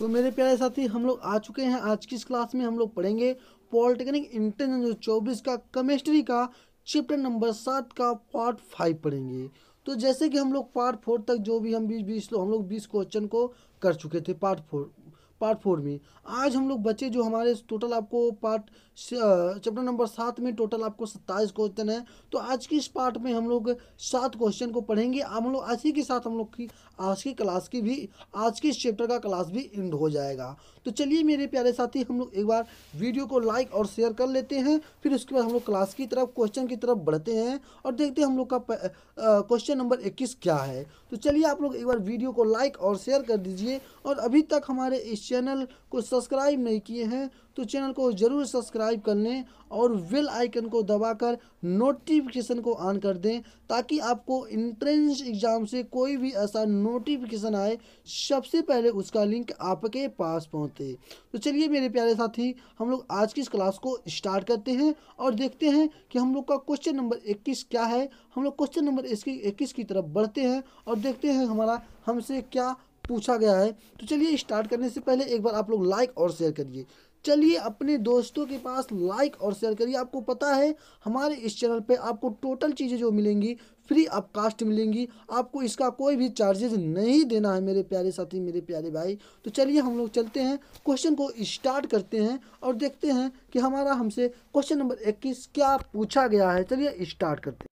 तो मेरे प्यारे साथी हम लोग आ चुके हैं। आज की इस क्लास में हम लोग पढ़ेंगे पॉलिटेक्निक इंटर 2024 का केमिस्ट्री का चैप्टर नंबर 7 का पार्ट 5 पढ़ेंगे। तो जैसे कि हम लोग पार्ट 4 तक जो भी हम 20 क्वेश्चन को कर चुके थे पार्ट 4 में। आज हम लोग बचे जो हमारे टोटल आपको चैप्टर नंबर 7 में टोटल आपको 27 क्वेश्चन है। तो आज की इस पार्ट में हम लोग 7 क्वेश्चन को पढ़ेंगे। हम लोग इसी के साथ हम लोग की आज की इस चैप्टर का क्लास भी एंड हो जाएगा। तो चलिए मेरे प्यारे साथी हम लोग एक बार वीडियो को लाइक और शेयर कर लेते हैं, फिर उसके बाद हम लोग क्लास की तरफ क्वेश्चन की तरफ बढ़ते हैं और देखते हैं हम लोग का क्वेश्चन नंबर 21 क्या है। तो चलिए आप लोग एक बार वीडियो को लाइक और शेयर कर दीजिए, और अभी तक हमारे इस चैनल को सब्सक्राइब नहीं किए हैं तो चैनल को ज़रूर सब्सक्राइब कर लें और बेल आइकन को दबाकर नोटिफिकेशन को ऑन कर दें, ताकि आपको एंट्रेंस एग्ज़ाम से कोई भी ऐसा नोटिफिकेशन आए सबसे पहले उसका लिंक आपके पास पहुंचे। तो चलिए मेरे प्यारे साथी हम लोग आज की इस क्लास को स्टार्ट करते हैं और देखते हैं कि हम लोग का क्वेश्चन नंबर 21 क्या है। हम लोग क्वेश्चन नंबर 21 की तरफ बढ़ते हैं और देखते हैं हमसे क्या पूछा गया है। तो चलिए स्टार्ट करने से पहले एक बार आप लोग लाइक और शेयर करिए। चलिए अपने दोस्तों के पास लाइक और शेयर करिए। आपको पता है हमारे इस चैनल पे आपको टोटल चीज़ें जो मिलेंगी फ्री ऑफ कास्ट मिलेंगी, आपको इसका कोई भी चार्जेस नहीं देना है मेरे प्यारे साथी, मेरे प्यारे भाई। तो चलिए हम लोग चलते हैं, क्वेश्चन को स्टार्ट करते हैं और देखते हैं कि हमसे क्वेश्चन नंबर 21 क्या पूछा गया है। चलिए स्टार्ट करते हैं।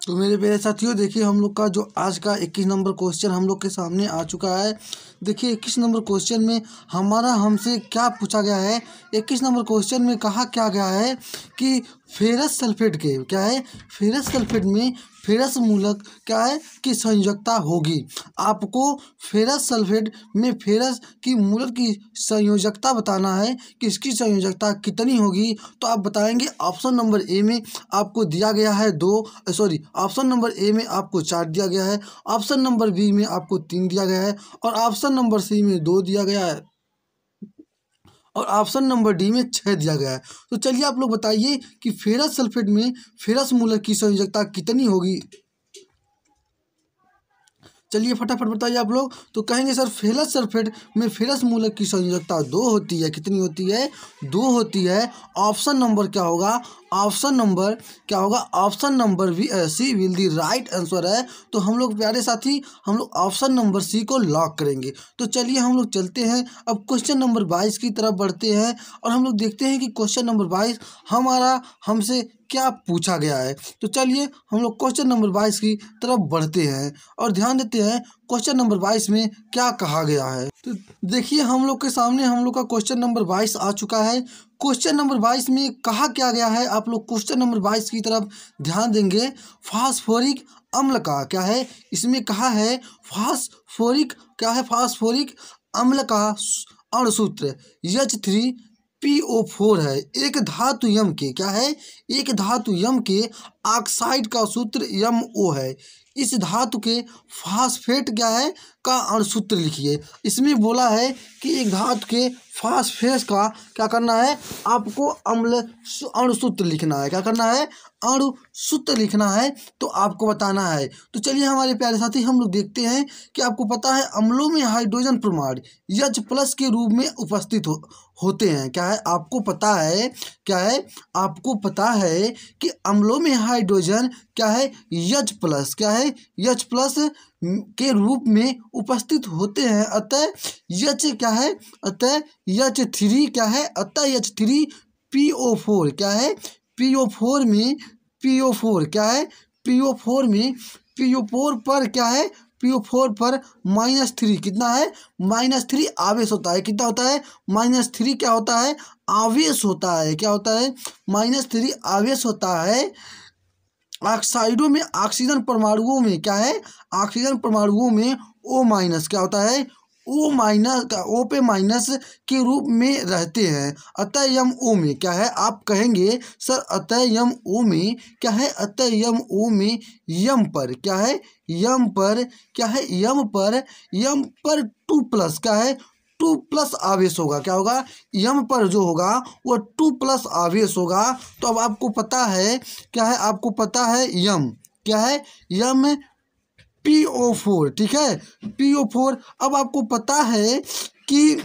तो मेरे प्यारे साथियों देखिए हम लोग का जो आज का 21 नंबर क्वेश्चन हम लोग के सामने आ चुका है। देखिए 21 नंबर क्वेश्चन में हमसे क्या पूछा गया है। 21 नंबर क्वेश्चन में कहा क्या गया है कि फेरस सल्फेट के क्या है, फेरस सल्फेट में फेरस मूलक क्या है की संयोजकता होगी। आपको फेरस सल्फेट में फेरस की मूलक की संयोजकता बताना है कि इसकी संयोजकता कितनी होगी। तो आप बताएंगे ऑप्शन नंबर ए में आपको दिया गया है ऑप्शन नंबर ए में आपको 4 दिया गया है, ऑप्शन नंबर बी में आपको 3 दिया गया है, और ऑप्शन नंबर सी में 2 दिया गया है, और ऑप्शन नंबर डी में 6 दिया गया है। तो चलिए आप लोग बताइए कि फेरस सल्फेट में फेरस मूलक की संयोजकता कितनी होगी। चलिए फटाफट बताइए आप लोग। तो कहेंगे सर फेरस सल्फेट में फेरस मूलक की संयोजकता 2 होती है। कितनी होती है? 2 होती है। ऑप्शन नंबर क्या होगा? Option number C will the right answer है। तो हम लोग प्यारे साथी हम लोग ऑप्शन नंबर सी को लॉक करेंगे। तो चलिए हम लोग चलते हैं अब क्वेश्चन नंबर 22 की तरफ बढ़ते हैं और हम लोग देखते हैं कि क्वेश्चन नंबर 22 हमसे क्या पूछा गया है। तो चलिए हम लोग क्वेश्चन नंबर 22 की तरफ बढ़ते हैं और ध्यान देते हैं क्वेश्चन नंबर 22 में क्या कहा गया है। तो देखिए हम लोग के सामने हम लोग का क्वेश्चन नंबर 22 आ चुका है। क्वेश्चन नंबर 22 में कहा क्या गया है, आप लोग क्वेश्चन नंबर 22 की तरफ ध्यान देंगे। फास्फोरिक अम्ल का क्या है, इसमें कहा है फास्फोरिक अम्ल का अणुसूत्र H3PO4 है। एक धातु यम के क्या है, एक धातु यम के ऑक्साइड का सूत्र MO है। इस धातु के फास्फेट क्या है का अणुसूत्र लिखिए। इसमें बोला है कि एक धातु के फास्फेट का क्या करना है, आपको अणुसूत्र लिखना है। क्या करना है? अणुसूत्र लिखना है। तो आपको बताना है। तो चलिए हमारे प्यारे साथी हम लोग देखते हैं कि आपको पता है अम्लों में हाइड्रोजन परमाणु H+ के रूप में उपस्थित होते हैं। क्या है? आपको पता है क्या है, आपको पता है कि अम्लों में हाइड्रोजन क्या है H+ क्या है H+ के रूप में उपस्थित होते हैं। अतः H क्या है, अतः H3 क्या है, अतः H3PO4 क्या है, PO4 में PO4 क्या है, PO4 में PO4 पर क्या है, PO4 पर -3 कितना है, -3 आवेश होता है। कितना होता है? -3 क्या होता है? आवेश होता है। क्या होता है? -3 आवेश होता है। ऑक्साइडों में ऑक्सीजन परमाणुओं में क्या है, ऑक्सीजन परमाणुओं में O- क्या होता है, O पे माइनस के रूप में रहते हैं। अतः MO में क्या है, आप कहेंगे सर अतः MO में क्या है, अतः MO में यम पर क्या है, यम पर क्या है, यम पर 2+ क्या है, 2+ आवेश होगा। क्या होगा? यम पर जो होगा वो 2+ आवेश होगा। तो अब आपको पता है क्या है, आपको पता है यम क्या है, यम PO4, ठीक है, PO4। अब आपको पता है कि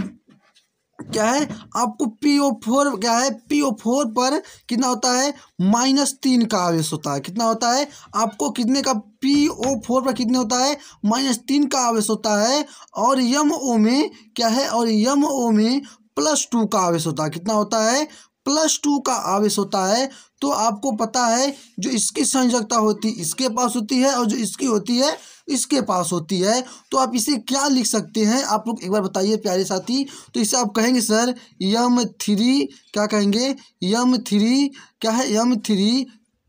क्या है, आपको PO4 क्या है, PO4 पर कितना होता है, -3 का आवेश होता है। कितना होता है, आपको कितने का, PO4 पर कितने होता है, -3 का आवेश होता है। और MO में क्या है, और MO में +2 का आवेश होता है। कितना होता है, +2 का आवेश होता है। तो आपको पता है जो इसकी संयोजकता होती है इसके पास होती है, और जो इसकी होती है इसके पास होती है। तो आप इसे क्या लिख सकते हैं, आप लोग एक बार बताइए प्यारे साथी। तो इसे आप कहेंगे सर M3, क्या कहेंगे, M3 क्या है, M3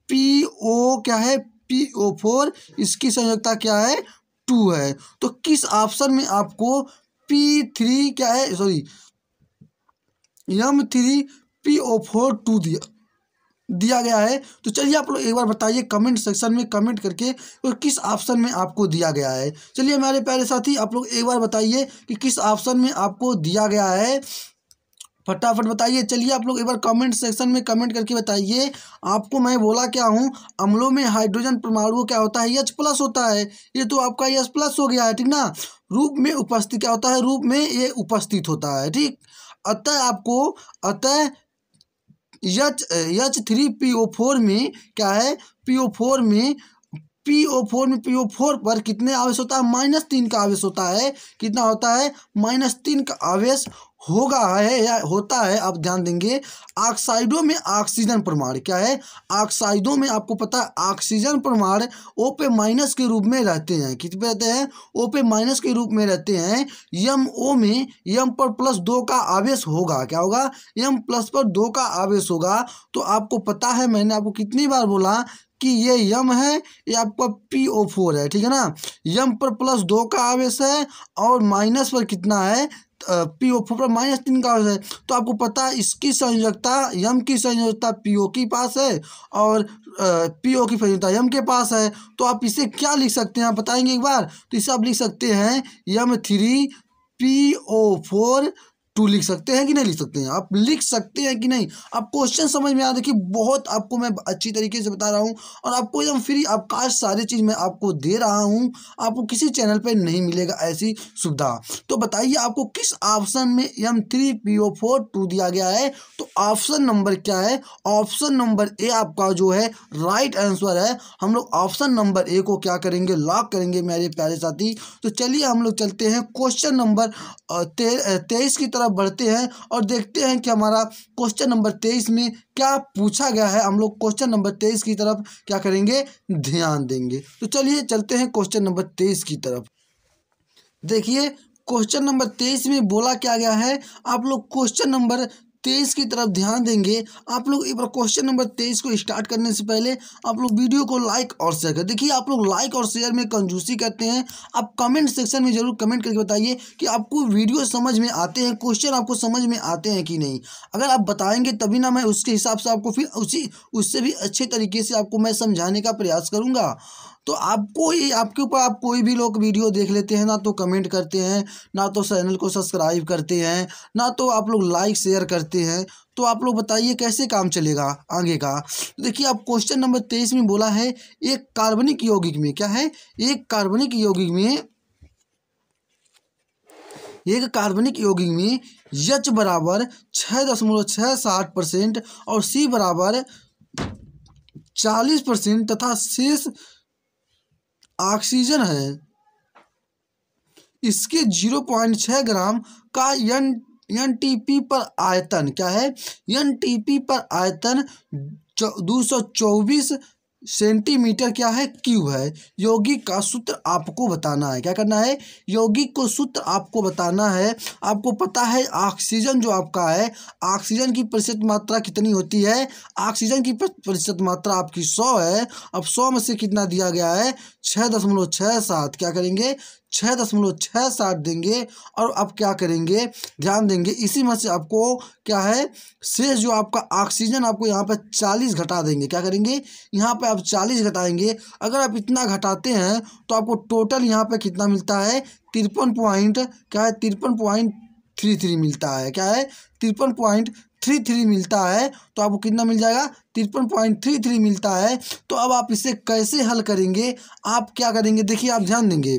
PO क्या है, PO4, इसकी संयोजकता क्या है, 2 है। तो किस ऑप्शन में आपको P3 क्या है, सॉरी M3PO4 2 दिया गया है। तो चलिए आप लोग एक बार बताइए कमेंट सेक्शन में कमेंट करके, और किस ऑप्शन में आपको दिया गया है। चलिए हमारे प्यारे साथी आप लोग एक बार बताइए कि किस ऑप्शन में आपको दिया गया है, फटाफट बताइए। चलिए आप लोग एक बार कमेंट सेक्शन में कमेंट करके बताइए। आपको मैं बोला क्या हूँ, अम्लों में हाइड्रोजन परमाणु क्या होता है, H+ होता है। ये तो आपका H+ हो गया है, ठीक ना। रूप में उपस्थित क्या होता है, रूप में ये उपस्थित होता है, ठीक। अतः H3PO4 में क्या है, PO4 पर कितने आवेश होता है, -3 का आवेश होता है। कितना होता है, -3 का आवेश होगा है या होता है। आप ध्यान देंगे, ऑक्साइडों में ऑक्सीजन परमाणु क्या है, ऑक्साइडों में आपको पता है ऑक्सीजन परमाणु O के रूप में रहते हैं। किस पे रहते हैं, O के रूप में रहते हैं। MO में M पर +2 का आवेश होगा, क्या होगा, M प्लस पर 2 का आवेश होगा। तो आपको पता है, मैंने आपको कितनी बार बोला कि ये M है, ये आपका PO4 है, ठीक है ना। M पर +2 का आवेश है, और माइनस पर कितना है, PO4 पर -3 का आवेश है। तो आपको पता है इसकी संयोजकता, M की संयोजकता PO के पास है, और PO की संयोजकता M के पास है। तो आप इसे क्या लिख सकते हैं, आप बताएंगे एक बार। तो इसे आप लिख सकते हैं M3PO4 2 लिख सकते हैं कि नहीं लिख सकते हैं, आप लिख सकते हैं कि नहीं। आप क्वेश्चन समझ में आ, देखिए बहुत आपको मैं अच्छी तरीके से बता रहा हूँ, और आपको एकदम फ्री आपका सारी चीज़ मैं आपको दे रहा हूँ। आपको किसी चैनल पे नहीं मिलेगा ऐसी सुविधा। तो बताइए आपको किस ऑप्शन में M3PO4 2 दिया गया है। तो ऑप्शन नंबर क्या है, ऑप्शन नंबर ए आपका जो है राइट आंसर है। हम लोग ऑप्शन नंबर ए को क्या करेंगे, लॉक करेंगे मेरे प्यारे साथी। तो चलिए हम लोग चलते हैं क्वेश्चन नंबर 23 की तरफ बढ़ते हैं, और देखते हैं कि हमारा क्वेश्चन नंबर 23 में क्या पूछा गया है। हम लोग क्वेश्चन नंबर 23 की तरफ क्या करेंगे, ध्यान देंगे। तो चलिए चलते हैं क्वेश्चन नंबर 23 की तरफ। देखिए क्वेश्चन नंबर 23 में बोला क्या गया है, आप लोग क्वेश्चन नंबर 23 की तरफ ध्यान देंगे। आप लोग एक बार क्वेश्चन नंबर 23 को स्टार्ट करने से पहले आप लोग वीडियो को लाइक और शेयर करें। देखिए आप लोग लाइक और शेयर में कंजूसी करते हैं। आप कमेंट सेक्शन में जरूर कमेंट करके बताइए कि आपको वीडियो समझ में आते हैं, क्वेश्चन आपको समझ में आते हैं कि नहीं। अगर आप बताएंगे तभी ना मैं उसके हिसाब से आपको फिर उससे भी अच्छे तरीके से आपको मैं समझाने का प्रयास करूँगा। तो आपको ये आपके ऊपर, आप कोई भी लोग वीडियो देख लेते हैं ना, तो कमेंट करते हैं ना, तो चैनल को सब्सक्राइब करते हैं ना, तो आप लोग लाइक शेयर करते हैं। तो आप लोग बताइए कैसे काम चलेगा आगे का। तो देखिए आप क्वेश्चन नंबर 23 में बोला है, एक कार्बनिक यौगिक में क्या है, एक कार्बनिक यौगिक में H बराबर 6.67% और C बराबर 40% तथा शेष ऑक्सीजन है। इसके 0.6 ग्राम का NTP पर आयतन क्या है, NTP पर आयतन 224 सेंटीमीटर क्या है, क्यूब है। यौगिक का सूत्र आपको बताना है, क्या करना है, यौगिक को सूत्र आपको बताना है। आपको पता है ऑक्सीजन जो आपका है, ऑक्सीजन की प्रतिशत मात्रा कितनी होती है, ऑक्सीजन की प्रतिशत मात्रा आपकी 100 है। अब 100 में से कितना दिया गया है, 6.67, क्या करेंगे 6.67 देंगे। और अब क्या करेंगे, ध्यान देंगे, इसी में से आपको क्या है, शेष जो आपका ऑक्सीजन आपको यहाँ पर 40 घटा देंगे। क्या करेंगे, यहाँ पे आप 40 घटाएंगे। अगर आप इतना घटाते हैं तो आपको टोटल यहाँ पे कितना मिलता है, 53 पॉइंट क्या है, 53.33 मिलता है। क्या है, 53.33 53 मिलता है, तो आपको कितना मिल जाएगा 53.33 मिलता है। तो अब आप इसे कैसे हल करेंगे, आप क्या करेंगे, देखिए आप ध्यान देंगे,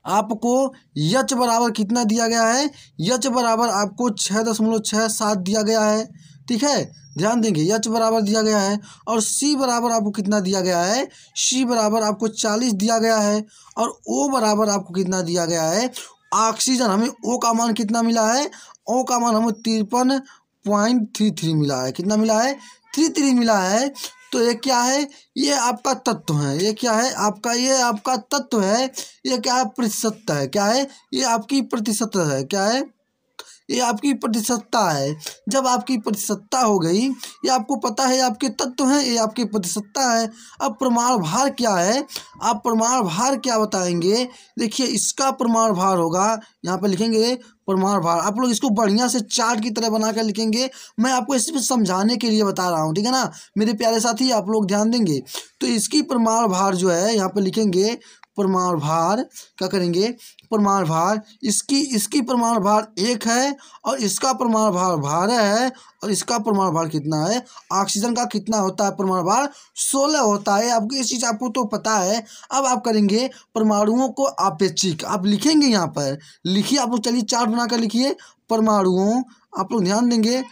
आपको यच बराबर कितना दिया गया है, यच बराबर आपको 6.67 दिया गया है, ठीक है, ध्यान देंगे यच बराबर दिया गया है। और सी बराबर आपको कितना दिया गया है, सी बराबर आपको 40 दिया गया है। और ओ बराबर आपको कितना दिया गया है, ऑक्सीजन, हमें ओ का मान कितना मिला है, ओ का मान हमें 53.33 मिला है, कितना मिला है 33 मिला है। तो ये क्या है, ये आपका तत्व है, ये क्या है आपका, ये आपका तत्व है, ये क्या है प्रतिशतता है, क्या है ये आपकी प्रतिशत है, क्या है ये आपकी प्रतिशतता है। जब आपकी प्रतिशतता हो गई, ये आपको पता है आपके तत्व हैं, ये आपकी प्रतिशतता है। अब प्रमाण भार क्या है, आप प्रमाण भार क्या बताएंगे, देखिए इसका प्रमाण भार होगा, यहाँ पे लिखेंगे प्रमाण भार, आप लोग इसको बढ़िया से चार्ट की तरह बना कर लिखेंगे, मैं आपको इसमें समझाने के लिए बता रहा हूँ, ठीक है ना मेरे प्यारे साथी, आप लोग ध्यान देंगे। तो इसकी प्रमाण भार जो है यहाँ पे लिखेंगे प्रमाण भार, क्या करेंगे प्रमाण भार, इसकी प्रमाण भार 1 है, और इसका प्रमाण भार 12 है, और इसका प्रमाण भार कितना है, ऑक्सीजन का कितना होता है प्रमाण भार 16 होता है। आपको इस चीज़ आपको तो पता है। अब आप करेंगे परमाणुओं को आपेक्षिक, आप लिखेंगे यहाँ पर, लिखिए आप लोग, चलिए चार्ट बनाकर लिखिए, परमाणुओं, आप लोग ध्यान देंगे,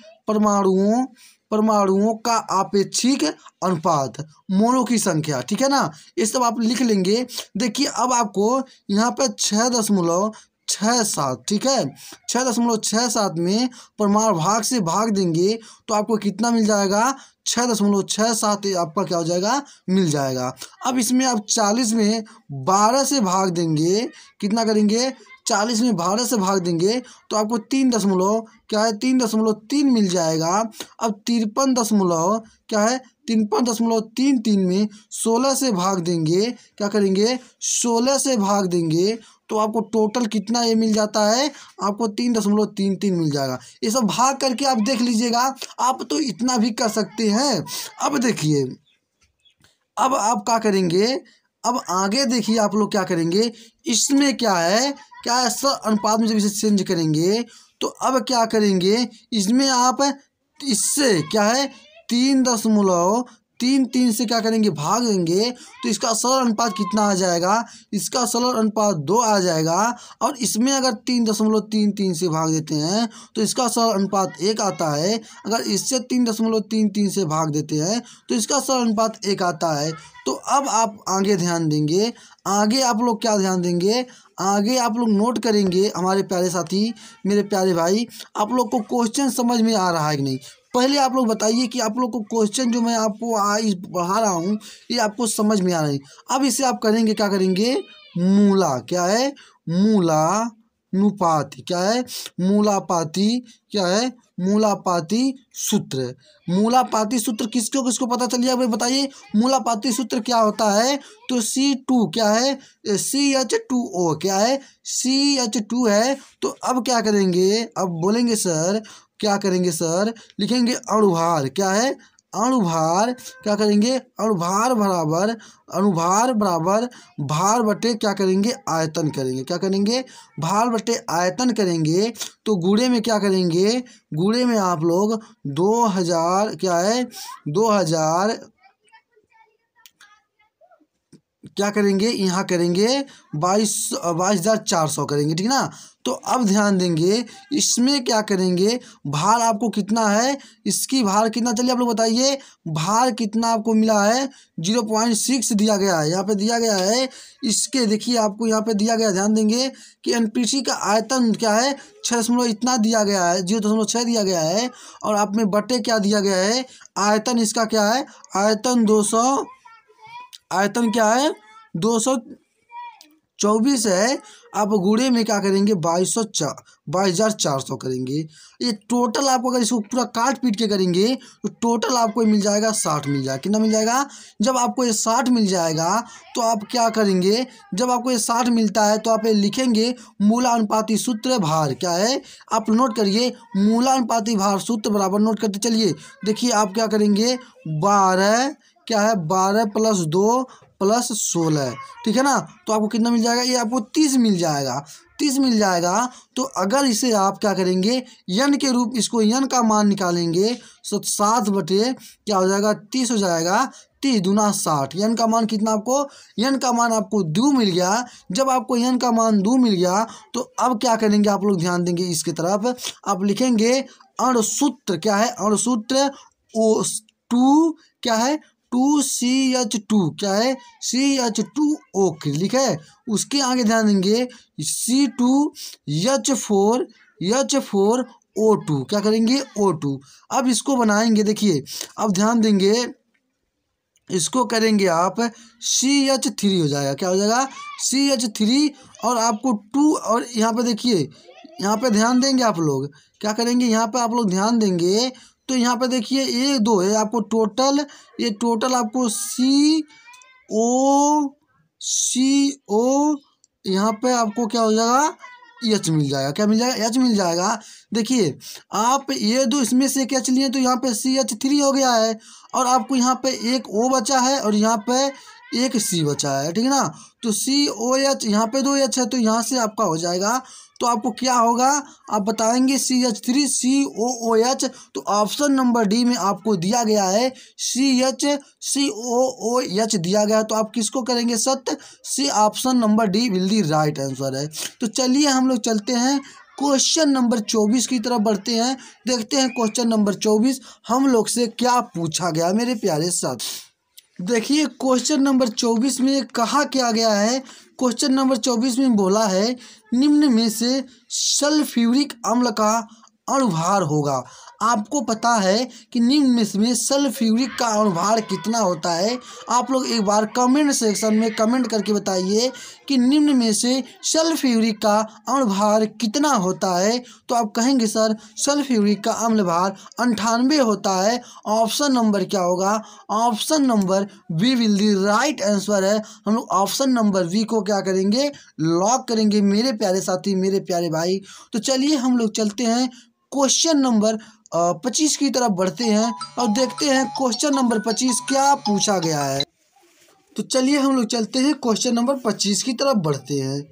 परमाणुओं का आपेक्षिक अनुपात, मोलों की संख्या, ठीक है ना, ये सब आप लिख लेंगे। देखिए अब आपको यहाँ पे 6.67, ठीक है, 6.67 में परमाणु भाग से भाग देंगे तो आपको कितना मिल जाएगा, 6.67 आपका क्या हो जाएगा मिल जाएगा। अब इसमें आप 40 में 12 से भाग देंगे, कितना करेंगे 40 में 12 से भाग देंगे तो आपको 3.3 मिल जाएगा। अब 53.33 में 16 से भाग देंगे, क्या करेंगे 16 से भाग देंगे तो आपको टोटल कितना ये मिल जाता है, आपको 3.33 मिल जाएगा। ये सब भाग करके आप देख लीजिएगा, आप तो इतना भी कर सकते हैं। अब देखिए, अब आप क्या करेंगे, अब आगे देखिए आप लोग क्या करेंगे, इसमें क्या है सर अनुपात में जब इसे चेंज करेंगे तो अब क्या करेंगे, इसमें आप इससे क्या है 3.33 से क्या करेंगे भाग देंगे तो इसका सरल अनुपात कितना आ जाएगा, इसका सरल अनुपात 2 आ जाएगा। और इसमें अगर 3.33 से भाग देते हैं तो इसका सरल अनुपात 1 आता है। अगर इससे 3.33 से भाग देते हैं तो इसका सरल अनुपात 1 आता है। तो अब आप आगे ध्यान देंगे, आगे आप लोग क्या ध्यान देंगे, आगे आप लोग नोट करेंगे हमारे प्यारे साथी, मेरे प्यारे भाई, आप लोग को क्वेश्चन समझ में आ रहा है कि नहीं। पहले आप लोग बताइए कि आप लोग को क्वेश्चन जो मैं आपको आज पढ़ा रहा हूँ ये आपको समझ में आ रहा है। अब इसे आप करेंगे, क्या करेंगे, मूला, क्या है मूलानुपाती, क्या है मूलापाती, क्या है मूलापाती सूत्र। मूलापाती सूत्र किसको किसको पता चलिए आप बताइए, मूलापाती सूत्र क्या होता है, तो C2 क्या है CH2O, क्या है CH2 है। तो अब क्या करेंगे, अब बोलेंगे सर, क्या करेंगे सर, लिखेंगे अणुभार, क्या है अणुभार, क्या करेंगे अणुभार बराबर भार बटे क्या करेंगे आयतन करेंगे, क्या करेंगे भार बटे आयतन करेंगे। तो गुणे में क्या करेंगे, गुणे में आप लोग 2000 क्या है 2000 क्या करेंगे, यहाँ करेंगे 22,400 करेंगे, ठीक ना। तो अब ध्यान देंगे, इसमें क्या करेंगे, भार आपको कितना है, इसकी भार कितना, चलिए आप लोग बताइए भार कितना आपको मिला है, 0.6 दिया गया है, यहाँ पे दिया गया है। इसके देखिए आपको यहाँ पे दिया गया, ध्यान देंगे कि एनपीसी का आयतन क्या है 6 इतना दिया गया है, 0.6 दिया गया है। और आप में बटे क्या दिया गया है, आयतन इसका क्या है, आयतन 200, आयतन क्या है 224 है। आप गुणे में क्या करेंगे 22,400 करेंगे। ये टोटल आपको अगर इसको पूरा काट पीट के करेंगे तो टोटल आपको मिल जाएगा 60 मिल जाएगा। कितना मिल जाएगा, जब आपको ये 60 मिल जाएगा तो आप क्या करेंगे, जब आपको ये 60 मिलता है तो आप ये लिखेंगे मूलानुपाती सूत्र भार, क्या है आप नोट करिए, मूलानुपाती भार सूत्र बराबर नोट करते चलिए। देखिए आप क्या करेंगे 12 क्या है 12 + 2 प्लस 16, ठीक है ना। तो आपको कितना मिल जाएगा, ये आपको 30 मिल जाएगा, 30 मिल जाएगा। तो अगर इसे आप क्या करेंगे, n के रूप, इसको n का मान निकालेंगे तो 7 बटे क्या हो जाएगा, 30 हो जाएगा। 30 दूना 60, n का मान कितना आपको, n का मान आपको 2 मिल गया। जब आपको n का मान 2 मिल गया तो अब क्या करेंगे आप लोग, ध्यान देंगे इसकी तरफ। आप लिखेंगे अणुसूत्र, क्या है अणुसूत्र, O2 क्या है 2CH2, क्या है CH2O लिखा है। उसके आगे ध्यान देंगे C2H4O2, क्या करेंगे O2। अब इसको बनाएंगे, देखिए अब ध्यान देंगे, इसको करेंगे आप CH3 हो जाएगा, क्या हो जाएगा CH3। और आपको 2, और यहाँ पे देखिए, यहाँ पे ध्यान देंगे आप लोग, क्या करेंगे यहाँ पे आप लोग ध्यान देंगे। तो यहाँ पे देखिए 1 2 है आपको टोटल, ये टोटल आपको CO यहाँ पे आपको क्या हो जाएगा, H मिल जाएगा, क्या मिल जाएगा, H मिल जाएगा। देखिए आप ये दो इसमें से क्या चलिए, तो यहाँ पे CH3 हो गया है, और आपको यहाँ पे एक O बचा है और यहाँ पे एक C बचा है, ठीक है ना। तो COH, यहाँ पे 2 H है, तो यहाँ से आपका हो जाएगा। तो आपको क्या होगा, आप बताएंगे CH3 COOH। तो ऑप्शन नंबर डी में आपको दिया गया है CHCOOH दिया गया है। तो आप किसको करेंगे सत्य, C option number D will the right answer है। तो चलिए हम लोग चलते हैं क्वेश्चन नंबर 24 की तरफ बढ़ते हैं, देखते हैं क्वेश्चन नंबर 24 हम लोग से क्या पूछा गया मेरे प्यारे साथ। देखिए क्वेश्चन नंबर 24 में कहा क्या गया है, क्वेश्चन नंबर 24 में बोला है निम्न में से सल्फ्यूरिक अम्ल का अणुभार होगा। आपको पता है कि निम्न में सल्फ्यूरिक का अणुभार कितना होता है। आप लोग एक बार कमेंट सेक्शन में कमेंट करके बताइए कि निम्न में से सल्फ्यूरिक का अणुभार कितना होता है। तो आप कहेंगे सर सल्फ्यूरिक का अम्ल भार 98 होता है। ऑप्शन नंबर क्या होगा, option number B will the right answer है। हम लोग ऑप्शन नंबर बी को क्या करेंगे, लॉक करेंगे मेरे प्यारे साथी, मेरे प्यारे भाई। तो चलिए हम लोग चलते हैं क्वेश्चन नंबर 25 की तरफ बढ़ते हैं और देखते हैं क्वेश्चन नंबर 25 क्या पूछा गया है। तो चलिए हम लोग चलते हैं क्वेश्चन नंबर 25 की तरफ बढ़ते हैं।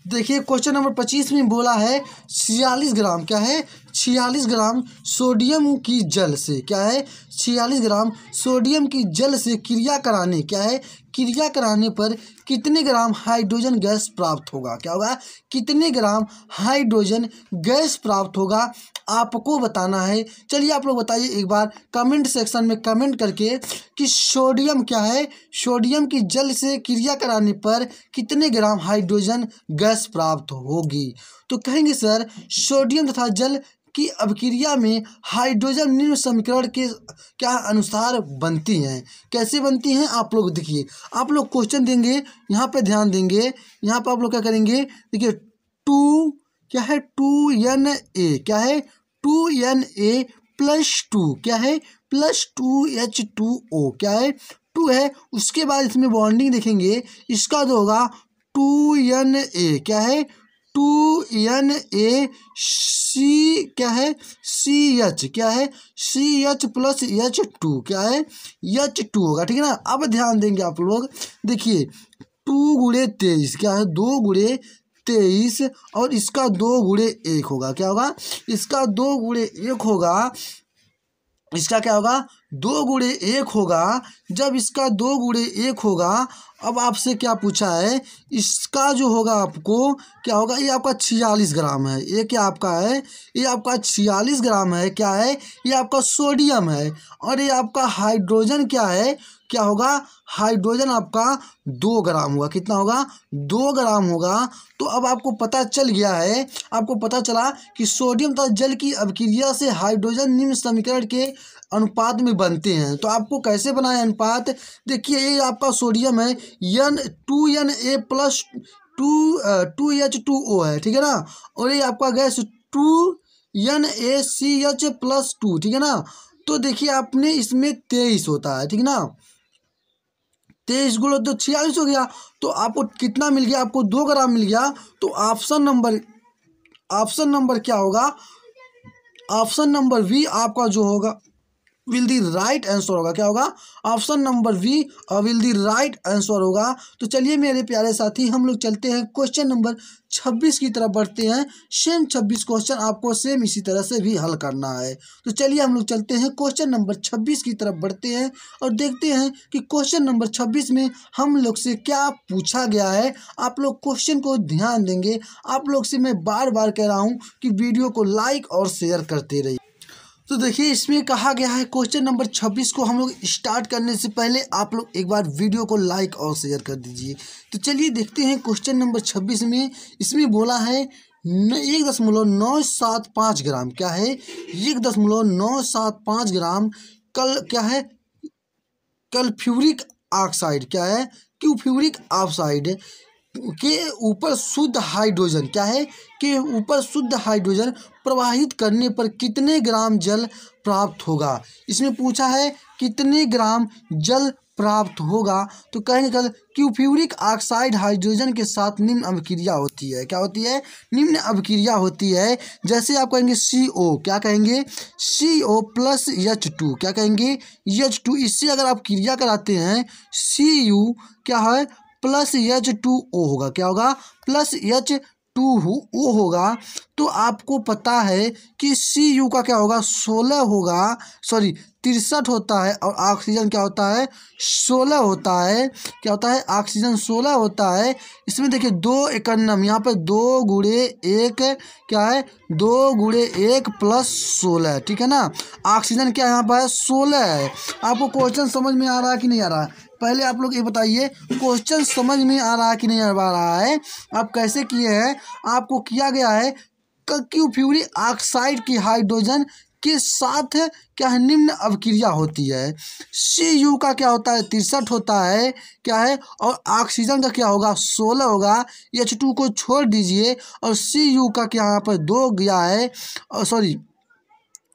देखिए क्वेश्चन नंबर 25 में बोला है 46 ग्राम, क्या है 46 ग्राम सोडियम की जल से, क्या है 46 ग्राम सोडियम की जल से क्रिया कराने, क्या है क्रिया कराने पर कितने ग्राम हाइड्रोजन गैस प्राप्त होगा, क्या होगा कितने ग्राम हाइड्रोजन गैस प्राप्त होगा, आपको बताना है। चलिए आप लोग बताइए एक बार कमेंट सेक्शन में कमेंट करके कि सोडियम क्या है, सोडियम की जल से क्रिया कराने पर कितने ग्राम हाइड्रोजन गैस प्राप्त होगी। तो कहेंगे सर सोडियम तथा जल की अभिक्रिया में हाइड्रोजन निम्न समीकरण के क्या अनुसार बनती हैं। कैसे बनती हैं आप लोग देखिए, आप लोग क्वेश्चन देंगे, यहाँ पे ध्यान देंगे, यहाँ पे आप लोग क्या करेंगे, देखिए 2 क्या है 2Na, क्या है 2Na प्लस 2, क्या है प्लस 2H2O, क्या है 2 है। उसके बाद इसमें बॉन्डिंग देखेंगे, इसका जो होगा 2Na, क्या है 2Na सी, क्या है CH, क्या है CH प्लस H2, क्या है H2 होगा, ठीक है ना। अब ध्यान देंगे आप लोग, देखिए 2 गुणे 23, क्या है 2 गुणे 23, और इसका 2 गुणे 1 होगा, क्या होगा इसका 2 गुणे 1 होगा, इसका क्या होगा 2 गुणे 1 होगा। जब इसका 2 गुणे 1 होगा, अब आपसे क्या पूछा है, इसका जो होगा आपको क्या होगा, ये आपका 46 ग्राम है, ये क्या आपका है, ये आपका 46 ग्राम है, क्या है ये आपका सोडियम है, और ये आपका हाइड्रोजन क्या है, क्या होगा हाइड्रोजन आपका 2 ग्राम होगा, कितना होगा 2 ग्राम होगा। तो अब आपको पता चल गया है, आपको पता चला कि सोडियम तथा जल की अभिक्रिया से हाइड्रोजन निम्न समीकरण के अनुपात में बनते हैं। तो आपको कैसे बनाए अनुपात, देखिए ये आपका सोडियम है N2Na प्लस 2H2O है, ठीक है ना, और ये आपका गैस 2NaCH प्लस 2, ठीक है ना। तो देखिए आपने इसमें 23 होता है, ठीक है ना, 23 गुणा तो 46 हो गया, तो आपको कितना मिल गया, आपको 2 ग्राम मिल गया। तो ऑप्शन नंबर क्या होगा, ऑप्शन नंबर बी आपका जो होगा विल दी राइट आंसर होगा। क्या होगा? Option number B will the right answer होगा। तो चलिए मेरे प्यारे साथी, हम लोग चलते हैं क्वेश्चन नंबर 26 की तरफ बढ़ते हैं। सेम 26 क्वेश्चन आपको सेम इसी तरह से भी हल करना है। तो चलिए हम लोग चलते हैं क्वेश्चन नंबर 26 की तरफ बढ़ते हैं और देखते हैं कि क्वेश्चन नंबर 26 में हम लोग से क्या पूछा गया है। आप लोग क्वेश्चन को ध्यान देंगे। आप लोग से मैं बार बार कह रहा हूँ कि वीडियो को लाइक और शेयर करते रहिए। तो देखिए इसमें कहा गया है क्वेश्चन नंबर 26 को हम लोग स्टार्ट करने से पहले आप लोग एक बार वीडियो को लाइक और शेयर कर दीजिए। तो चलिए देखते हैं क्वेश्चन नंबर 26 में। इसमें बोला है 1.975 ग्राम। क्या है? 1.975 ग्राम कल क्या है? Sulphuric oxide. क्या है? सल्फ्यूरिक ऑक्साइड के ऊपर शुद्ध हाइड्रोजन। क्या है? के ऊपर शुद्ध हाइड्रोजन प्रवाहित करने पर कितने ग्राम जल प्राप्त होगा। इसमें पूछा है कितने ग्राम जल प्राप्त होगा। तो कहेंगे कल सल्फ्यूरिक ऑक्साइड हाइड्रोजन के साथ निम्न अभिक्रिया होती है। क्या होती है? निम्न अभिक्रिया होती है। जैसे आप कहेंगे CO। क्या कहेंगे? CO plus H2। क्या कहेंगे? H2। इससे अगर आप क्रिया कराते हैं Cu क्या है? प्लस H2O होगा। क्या होगा? प्लस H2O होगा। तो आपको पता है कि Cu का क्या होगा? 16 होगा, सॉरी 63 होता है और ऑक्सीजन क्या होता है? 16 होता है। क्या होता है? ऑक्सीजन 16 होता है। इसमें देखिए 2 एकन्नम, यहाँ पर 2 गुणे 1 क्या है? 2 गुणे 1 प्लस 16। ठीक है ना? ऑक्सीजन क्या यहाँ पर है? 16 है। आपको क्वेश्चन समझ में आ रहा है कि नहीं आ रहा है? पहले आप लोग ये बताइए क्वेश्चन समझ में आ रहा है कि नहीं आ रहा है? आप कैसे किए हैं? आपको किया गया है सल्फ्यूरिक ऑक्साइड की हाइड्रोजन के साथ क्या है? निम्न अभिक्रिया होती है। Cu का क्या होता है? 63 होता है। क्या है? और ऑक्सीजन का क्या होगा? 16 होगा। H2 को छोड़ दीजिए और Cu का क्या यहाँ पर 2 गया है, और सॉरी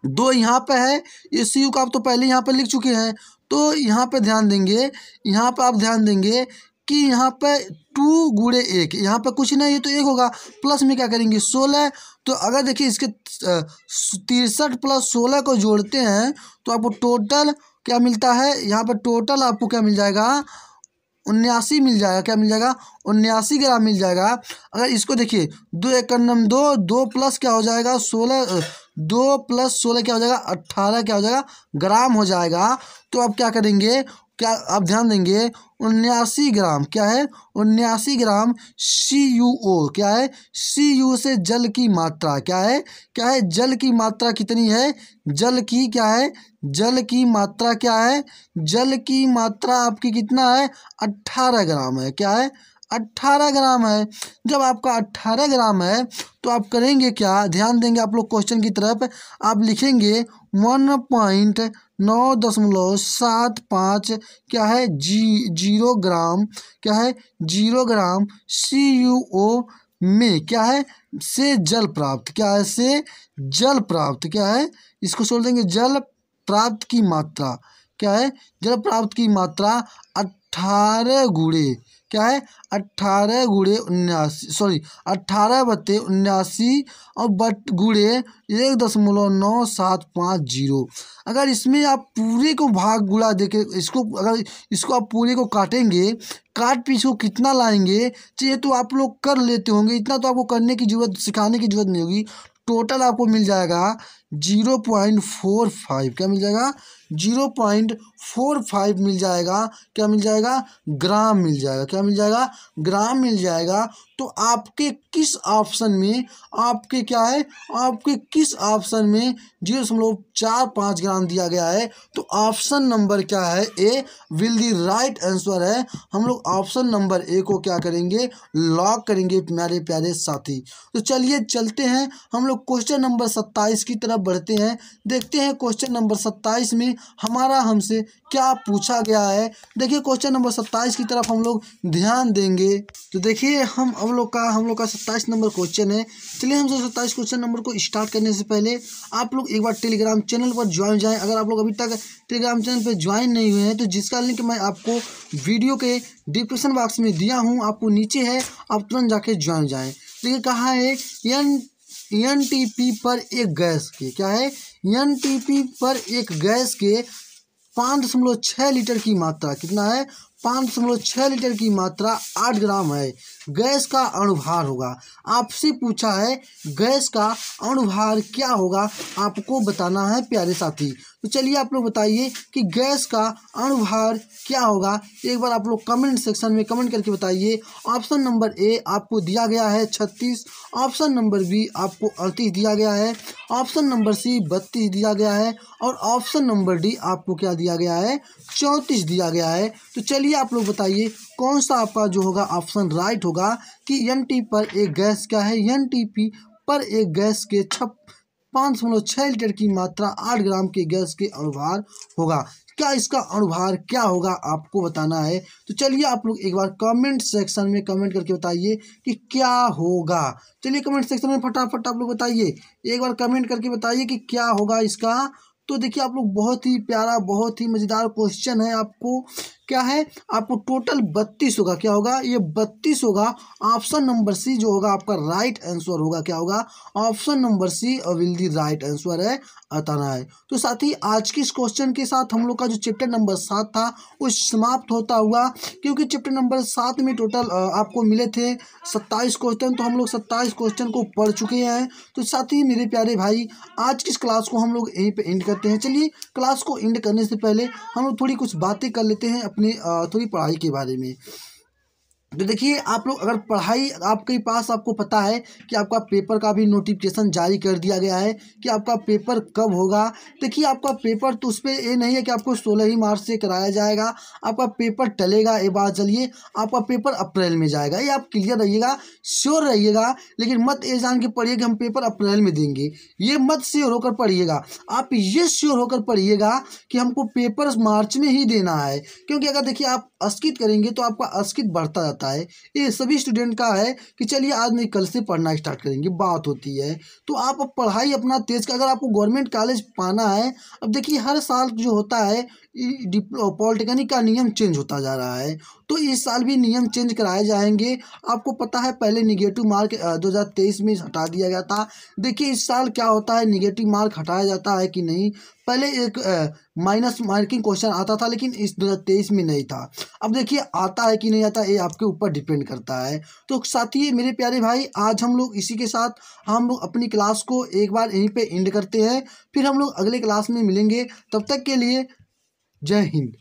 2 यहाँ पे है। ये Cu का आप तो पहले यहाँ पर लिख चुके हैं। तो यहाँ पे ध्यान देंगे, यहाँ पे आप ध्यान देंगे कि यहाँ पे 2 गुणे 1, यहाँ पे कुछ नहीं है तो 1 होगा। प्लस में क्या करेंगे? 16। तो अगर देखिए इसके 63 प्लस 16 को जोड़ते हैं तो आपको टोटल क्या मिलता है? यहाँ पर टोटल आपको क्या मिल जाएगा? 79 मिल जाएगा। क्या मिल जाएगा? 79 ग्राम मिल जाएगा। अगर इसको देखिए 2 एकन्नम 2, 2 प्लस क्या हो जाएगा? 16, 2 प्लस 16 क्या हो जाएगा? 18 क्या हो जाएगा? ग्राम हो जाएगा। तो अब क्या करेंगे? क्या आप ध्यान देंगे? 79 ग्राम क्या है? 79 ग्राम CuO। क्या है? Cu से जल की मात्रा क्या है? क्या है? जल की मात्रा कितनी है? जल की क्या है? जल की मात्रा क्या है? जल की मात्रा आपकी कितना है? 18 ग्राम है। क्या है? 18 ग्राम है। जब आपका 18 ग्राम है तो आप करेंगे क्या? ध्यान देंगे आप लोग क्वेश्चन की तरफ। आप लिखेंगे 1.975 क्या है? 0 ग्राम। क्या है? 0 ग्राम CuO में क्या है? से जल प्राप्त। क्या है? से जल प्राप्त। क्या है? इसको छोड़ देंगे। जल प्राप्त की मात्रा क्या है? जल प्राप्त की मात्रा 18 गुणे क्या है? 18 गुणे 79, सॉरी 18/79 और बट गुणे 1.9750। अगर इसमें आप पूरे को भाग गुणा देके इसको, अगर इसको आप पूरे को काटेंगे, काट पीस को कितना लाएंगे चाहिए तो आप लोग कर लेते होंगे। इतना तो आपको करने की जरूरत, सिखाने की जरूरत नहीं होगी। टोटल आपको मिल जाएगा 0.45। क्या मिल जाएगा? 0.45 मिल जाएगा। क्या मिल जाएगा? ग्राम मिल जाएगा। क्या मिल जाएगा? ग्राम मिल जाएगा। तो आपके किस ऑप्शन में, आपके क्या है? आपके किस ऑप्शन में 0.45 ग्राम दिया गया है? तो ऑप्शन नंबर क्या है? ए विल दी राइट आंसर है। हम लोग ऑप्शन नंबर ए को क्या करेंगे? लॉक करेंगे मेरे प्यारे साथी। तो चलिए चलते हैं हम लोग क्वेश्चन नंबर 27 की तरफ बढ़ते हैं। देखते हैं क्वेश्चन नंबर 27 में हमारा हमसे क्या पूछा गया है। देखिए क्वेश्चन नंबर 27 की तरफ हम लोग ध्यान देंगे। तो देखिए हम लोग का 27 नंबर क्वेश्चन है। चलिए हम 27 क्वेश्चन नंबर को स्टार्ट करने से पहले आप लोग एक बार टेलीग्राम चैनल पर ज्वाइन जाएं। अगर आप लोग अभी तक टेलीग्राम चैनल पर ज्वाइन नहीं हुए हैं तो जिसका लिंक मैं आपको वीडियो के डिस्क्रिप्शन बॉक्स में दिया हूँ, आपको नीचे है, आप तुरंत जाके ज्वाइन जाएँ। देखिए कहा है NTP पर एक गैस के क्या है? एनटीपी पर एक गैस के 5.6 लीटर की मात्रा, कितना है 5.6 लीटर की मात्रा 8 ग्राम है। गैस का अणुभार होगा। आपसे पूछा है गैस का अणुभार क्या होगा, आपको बताना है प्यारे साथी। तो चलिए आप लोग बताइए कि गैस का अणुभार क्या होगा। एक बार आप लोग कमेंट सेक्शन में कमेंट करके बताइए। ऑप्शन नंबर ए आपको दिया गया है 36, ऑप्शन नंबर बी आपको 38 दिया गया है, ऑप्शन नंबर सी 32 दिया गया है और ऑप्शन नंबर डी आपको क्या दिया गया है 34 दिया गया है। तो चलिए आप लोग बताइए कौन सा आपका जो होगा ऑप्शन राइट होगा कि एनटी पर एक गैस क्या है, एनटीपी पर एक गैस के 5.6 लीटर की मात्रा 8 ग्राम के गैस के अणुभार होगा। क्या इसका अणुभार क्या होगा आपको बताना है। तो चलिए आप लोग एक बार कमेंट सेक्शन में कमेंट करके बताइए कि क्या होगा। चलिए कमेंट सेक्शन में फटाफट आप लोग बताइए, एक बार कमेंट करके बताइए कि क्या होगा इसका। तो देखिए आप लोग बहुत ही प्यारा बहुत ही मज़ेदार क्वेश्चन है। आपको क्या है, आपको टोटल 32 होगा। क्या होगा, ये 32 होगा। ऑप्शन नंबर सी जो होगा आपका राइट आंसर होगा। क्या होगा, option number C will the right answer है, बताना है। तो साथ ही आज के इस क्वेश्चन के साथ हम लोग का जो चैप्टर नंबर 7 था वो समाप्त होता हुआ, क्योंकि चैप्टर नंबर 7 में टोटल आपको मिले थे 27 क्वेश्चन, तो हम लोग 27 क्वेश्चन को पढ़ चुके हैं। तो साथ ही मेरे प्यारे भाई आज की इस क्लास को हम लोग यहीं पे एंड करते हैं। चलिए क्लास को एंड करने से पहले हम लोग थोड़ी कुछ बातें कर लेते हैं अपनी थोड़ी पढ़ाई के बारे में। तो देखिए आप लोग अगर पढ़ाई आपके पास, आपको पता है कि आपका पेपर का भी नोटिफिकेशन जारी कर दिया गया है कि आपका पेपर कब होगा। देखिए आपका पेपर तो उस पर ये नहीं है कि आपको 16 ही मार्च से कराया जाएगा, आपका पेपर टलेगा। ये बात चलिए, आपका पेपर अप्रैल में जाएगा, ये आप क्लियर रहिएगा, श्योर रहिएगा। लेकिन मत ये जान के पढ़िए कि हम पेपर अप्रैल में देंगे, ये मत श्योर होकर पढ़िएगा। आप ये श्योर होकर पढ़िएगा कि हमको पेपर मार्च में ही देना है, क्योंकि अगर देखिए आप अस्कित करेंगे तो आपका अस्कित बढ़ता जाता है। ये सभी स्टूडेंट का है कि चलिए आज नहीं कल से पढ़ना स्टार्ट करेंगे, बात होती है। तो आप पढ़ाई अपना तेज का, अगर आपको गवर्नमेंट कॉलेज पाना है, अब देखिए हर साल जो होता है पॉलिटेक्निक का नियम चेंज होता जा रहा है, तो इस साल भी नियम चेंज कराए जाएंगे। आपको पता है पहले निगेटिव मार्क 2023 में हटा दिया गया था। देखिए इस साल क्या होता है, निगेटिव मार्क हटाया जाता है कि नहीं। पहले एक माइनस मार्किंग क्वेश्चन आता था, लेकिन इस 2023 में नहीं था। अब देखिए आता है कि नहीं आता, ये आपके ऊपर डिपेंड करता है। तो साथी मेरे प्यारे भाई आज हम लोग इसी के साथ हम लोग अपनी क्लास को एक बार यहीं पे एंड करते हैं, फिर हम लोग अगले क्लास में मिलेंगे। तब तक के लिए जय हिंद।